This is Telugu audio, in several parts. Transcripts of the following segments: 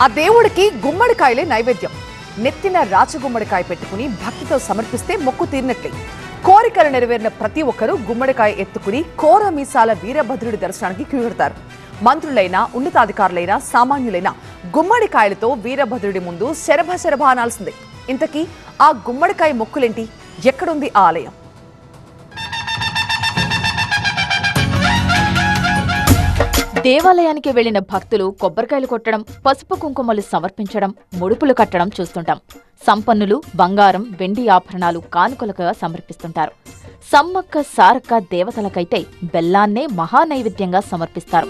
ఆ దేవుడికి గుమ్మడికాయలే నైవేద్యం. నెత్తిన రాచగుమ్మడికాయ పెట్టుకుని భక్తితో సమర్పిస్తే మొక్కు తీరినట్లే. కోరికలు నెరవేరిన ప్రతి ఒక్కరూ గుమ్మడికాయ ఎత్తుకుని కోర మీసాల వీరభద్రుడి దర్శనానికి క్యూడతారు. మంత్రులైనా ఉన్నతాధికారులైనా సామాన్యులైనా గుమ్మడికాయలతో వీరభద్రుడి ముందు శరభ అనాల్సిందే. ఇంతకీ ఆ గుమ్మడికాయ మొక్కులేంటి? ఎక్కడుంది ఆ ఆలయం? దేవాలయానికి వెళ్లిన భక్తులు కొబ్బరికాయలు కొట్టడం, పసుపు కుంకుమలు సమర్పించడం, ముడుపులు కట్టడం చూస్తుంటాం. సంపన్నులు బంగారం, వెండి ఆభరణాలు కానుకలుగా సమర్పిస్తుంటారు. సమ్మక్క సారక్క దేవతలకైతే బెల్లాన్నే మహానైవేద్యంగా సమర్పిస్తారు.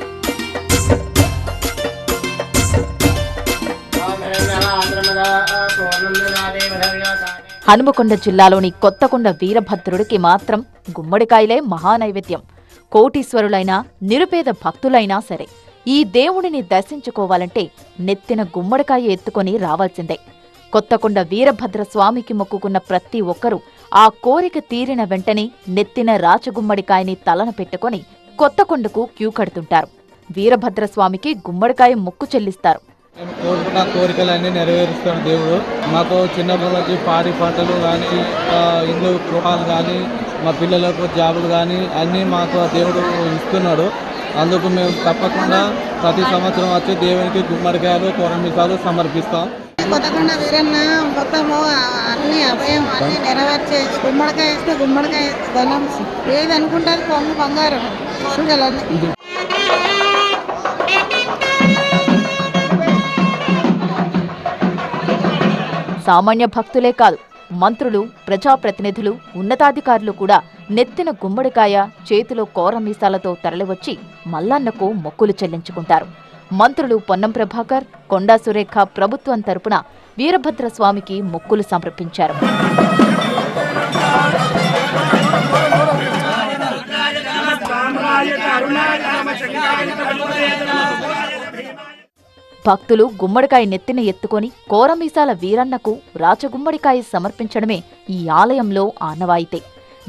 హనుమకొండ జిల్లాలోని కొత్తకొండ వీరభద్రుడికి మాత్రం గుమ్మడికాయలే మహానైవేద్యం. కోటీశ్వరులైనా నిరుపేద భక్తులైనా సరే ఈ దేవుడిని దర్శించుకోవాలంటే నెత్తిన గుమ్మడికాయ ఎత్తుకొని రావాల్సిందే. కొత్తకొండ వీరభద్ర స్వామికి మొక్కుకున్న ప్రతి ఒక్కరూ ఆ కోరిక తీరిన వెంటనే నెత్తిన రాచగుమ్మడికాయని తలన పెట్టుకొని కొత్తకొండకు క్యూ కడుతుంటారు. వీరభద్రస్వామికి గుమ్మడికాయ మొక్కు చెల్లిస్తారు. మేము కోరుకున్న కోరికలన్నీ నెరవేరుస్తాడు దేవుడు. మాకు చిన్నపిల్లలకి పాడి పంటలు కానీ, ఇల్లు గృహాలు కానీ, మా పిల్లలకు జాబులు కానీ అన్నీ మాకు దేవుడు ఇస్తున్నాడు. అందుకు మేము తప్పకుండా ప్రతి సంవత్సరం వచ్చి దేవునికి గుమ్మడికాయలు కొరమిసాలు సమర్పిస్తాం. కొత్తకొండ వీరన్న మొత్తము అన్ని అభయం అన్ని నెరవేర్చే గుమ్మడికాయ ఇస్తే గుమ్మడికాయ ధనం ఏది అనుకుంటారు పొంగు బంగారం కోరికలన్నీ. సామాన్య భక్తులే కాదు, మంత్రులు, ప్రజాప్రతినిధులు, ఉన్నతాధికారులు కూడా నెత్తిన గుమ్మడికాయ, చేతిలో కోరమీసాలతో తరలివచ్చి మల్లన్నకు మొక్కులు చెల్లించుకుంటారు. మంత్రులు పొన్నం ప్రభాకర్, కొండా సురేఖ ప్రభుత్వం తరపున వీరభద్రస్వామికి మొక్కులు సమర్పించారు. భక్తులు గుమ్మడికాయ నెత్తిన ఎత్తుకొని కోరమీసాల వీరన్నకు రాచగుమ్మడికాయ సమర్పించడమే ఈ ఆలయంలో ఆనవాయితీ.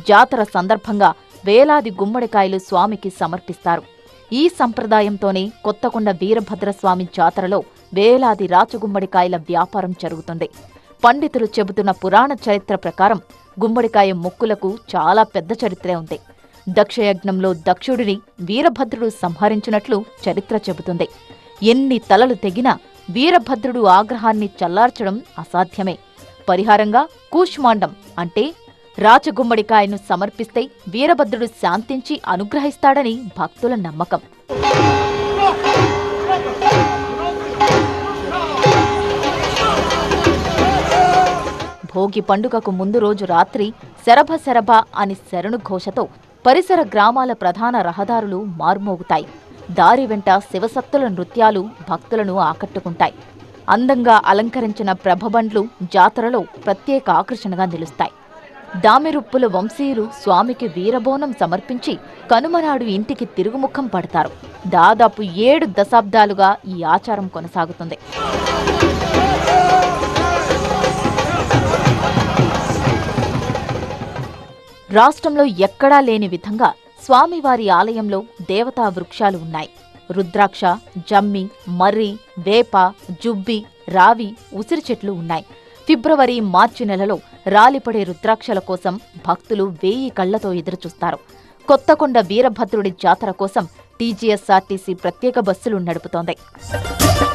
జాతర సందర్భంగా వేలాది గుమ్మడికాయలు స్వామికి సమర్పిస్తారు. ఈ సంప్రదాయంతోనే కొత్తకొండ వీరభద్రస్వామి జాతరలో వేలాది రాచగుమ్మడికాయల వ్యాపారం జరుగుతుంది. పండితులు చెబుతున్న పురాణ చరిత్ర ప్రకారం గుమ్మడికాయ మొక్కులకు చాలా పెద్ద చరిత్రే ఉంది. దక్షయజ్ఞంలో దక్షుడిని వీరభద్రుడు సంహరించినట్లు చరిత్ర చెబుతుంది. ఎన్ని తలలు తెగినా వీరభద్రుడు ఆగ్రహాన్ని చల్లార్చడం అసాధ్యమే. పరిహారంగా కూష్మాండం అంటే రాచగుమ్మడికాయను సమర్పిస్తే వీరభద్రుడు శాంతించి అనుగ్రహిస్తాడని భక్తుల నమ్మకం. భోగి పండుగకు ముందు రోజు రాత్రి శరభ అని శరణు ఘోషతో పరిసర గ్రామాల ప్రధాన రహదారులు మార్మోగుతాయి. దారి వెంట శివసత్తుల నృత్యాలు భక్తులను ఆకట్టుకుంటాయి. అందంగా అలంకరించిన ప్రభబండ్లు జాతరలో ప్రత్యేక ఆకర్షణగా నిలుస్తాయి. దామెరుప్పుల వంశీయులు స్వామికి వీరబోనం సమర్పించి కనుమనాడు ఇంటికి తిరుగుముఖం పడతారు. దాదాపు 7 దశాబ్దాలుగా ఈ ఆచారం కొనసాగుతుంది. రాష్ట్రంలో ఎక్కడా లేని విధంగా స్వామివారి ఆలయంలో దేవతా వృక్షాలు ఉన్నాయి. రుద్రాక్ష, జమ్మి, మర్రి, వేప, జుబ్బి, రావి, ఉసిరి చెట్లు ఉన్నాయి. ఫిబ్రవరి, మార్చి నెలలో రాలిపడే రుద్రాక్షల కోసం భక్తులు 1000 కళ్లతో ఎదురుచూస్తారు. కొత్తకొండ వీరభద్రుడి జాతర కోసం టీజీఎస్ఆర్టీసీ ప్రత్యేక బస్సులు నడుపుతోంది.